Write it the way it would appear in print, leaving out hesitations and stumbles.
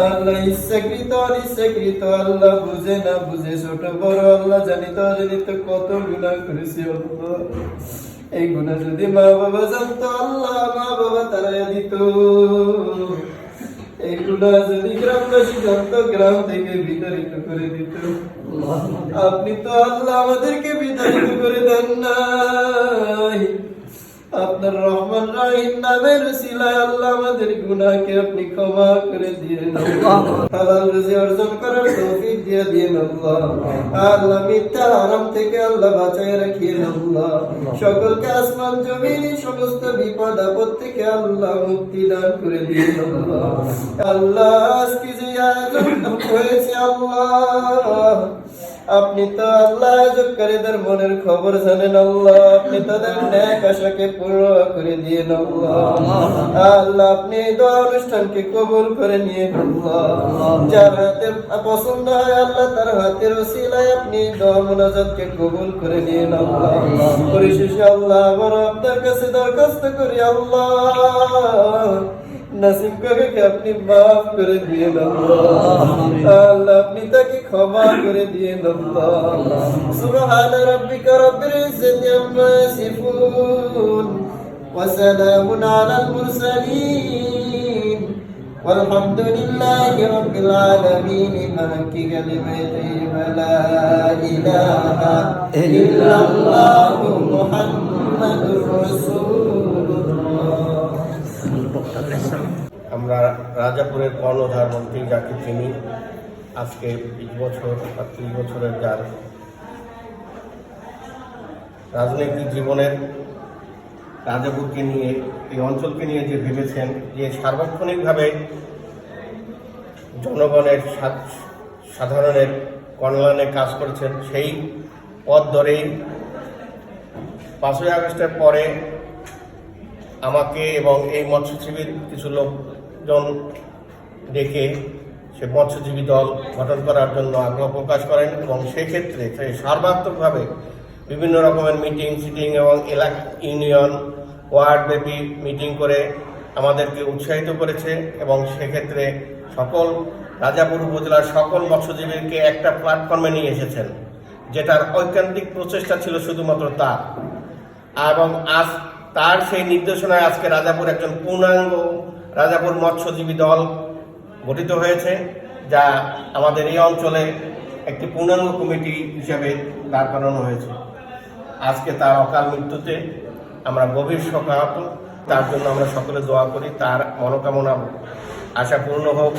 আল্লাহ ইচ্ছাকৃত অনিচ্ছাকৃত আল্লাহ বুঝে না বুঝে ছোট বড় আল্লাহ জানিত অজানিত কত গুনাহ করেছি আল্লাহ। এই গুনাহ যদি মা বাবা জানতো আল্লাহ মা বাবা তারাই দিত। এই গুনাহ যদি গ্রামবাসী জানতো গ্রাম থেকে বিতাড়িত করে দিত। আপনি তো আল্লাহ আমাদেরকে বিতাড়িত করে দেন নাই। আপনার রহমান রহিম নামের উসিলায় আল্লাহ আমাদের গুনাহকে আপনি ক্ষমা করে দিয়েন। হালাল রুজি অর্জন করার তৌফিক দিয়ে দিয়েন আল্লাহ। আল্লাহ মিথ্যা হারাম থেকে আল্লাহ বাঁচায় রাখিয়েন আল্লাহ। সকলকে আসমান জমিন সমস্ত বিপদ আপদ থেকে আল্লাহ মুক্তি দান করে দিয়েন আল্লাহ। আল্লাহ আজকে যে আয়োজন হয়েছে আল্লাহ, আপনি তো আল্লাহ আয়োজনকারীদের মনের খবর জানেন আল্লাহ। আপনি তাদের ন্যাক আশাকে পূর্ণ করে দিয়ে আল্লাহ। আল্লাহ আপনি এই দোয়া অনুষ্ঠানকে কবুল করে নিয়ে আল্লাহ। যার হাতে পছন্দ হয় আল্লাহ তার হাতের ওসিলায় আপনি দোয়া মুনাজাতকে কবুল করে নিয়ে আল্লাহ। পরিশেষে আল্লাহ আবার আপনার কাছে দরখাস্ত করি আল্লাহ, নাসিব কাকাকে আপনি মাফ করে দিয়ে আল্লাহ। আল্লাহ আপনি তাকে ক্ষমা করে দিয়ে আল্লাহ। সুবহান রাব্বিকা রাব্বিল ইজ্জাতি আম্মা ইয়াসিফুন ওয়া সালামুন আলাল মুরসালিন ওয়ালহামদুলিল্লাহি রাব্বিল আলামিন। হাক্কি কালিমাতি লা ইলাহা ইল্লাল্লাহু মুহাম্মাদুর রাসূলুল্লাহ। আমরা রাজাপুরের কর্ণধার মন্ত্রী যাকে চিনি, আজকে 20 বছর বা 30 বছরের যার রাজনৈতিক জীবনের রাজাপুরকে নিয়ে এই অঞ্চলকে নিয়ে যে ভেবেছেন যে সার্বক্ষণিকভাবে জনগণের সাধারণের কল্যাণে কাজ করেছেন, সেই পথ ধরেই 5ই আগস্টের পরে আমাকে এবং এই মৎস্যজীবীর কিছু লোকজন ডেকে সে মৎস্যজীবী দল গঠন করার জন্য আগ্রহ প্রকাশ করেন এবং সেক্ষেত্রে সর্বাত্মকভাবে বিভিন্ন রকমের মিটিং সিটিং এবং এলাকা ইউনিয়ন ওয়ার্ডব্যাপী মিটিং করে আমাদেরকে উৎসাহিত করেছে এবং সেক্ষেত্রে সকল রাজাপুর উপজেলার সকল মৎস্যজীবীকে একটা প্ল্যাটফর্মে নিয়ে এসেছেন, যেটার ঐকান্তিক প্রচেষ্টা ছিল শুধুমাত্র তার। এবং আজ তার সেই নির্দেশনায় আজকে রাজাপুর একজন পূর্ণাঙ্গ রাজাপুর মৎস্যজীবী দল গঠিত হয়েছে, যা আমাদের এই অঞ্চলে একটি পূর্ণাঙ্গ কমিটি হিসেবে দাঁড় করানো হয়েছে। আজকে তার অকাল মৃত্যুতে আমরা গভীর শোকাহত। তার জন্য আমরা সকলে দোয়া করি, তার মনোকামনা আশা পূর্ণ হোক।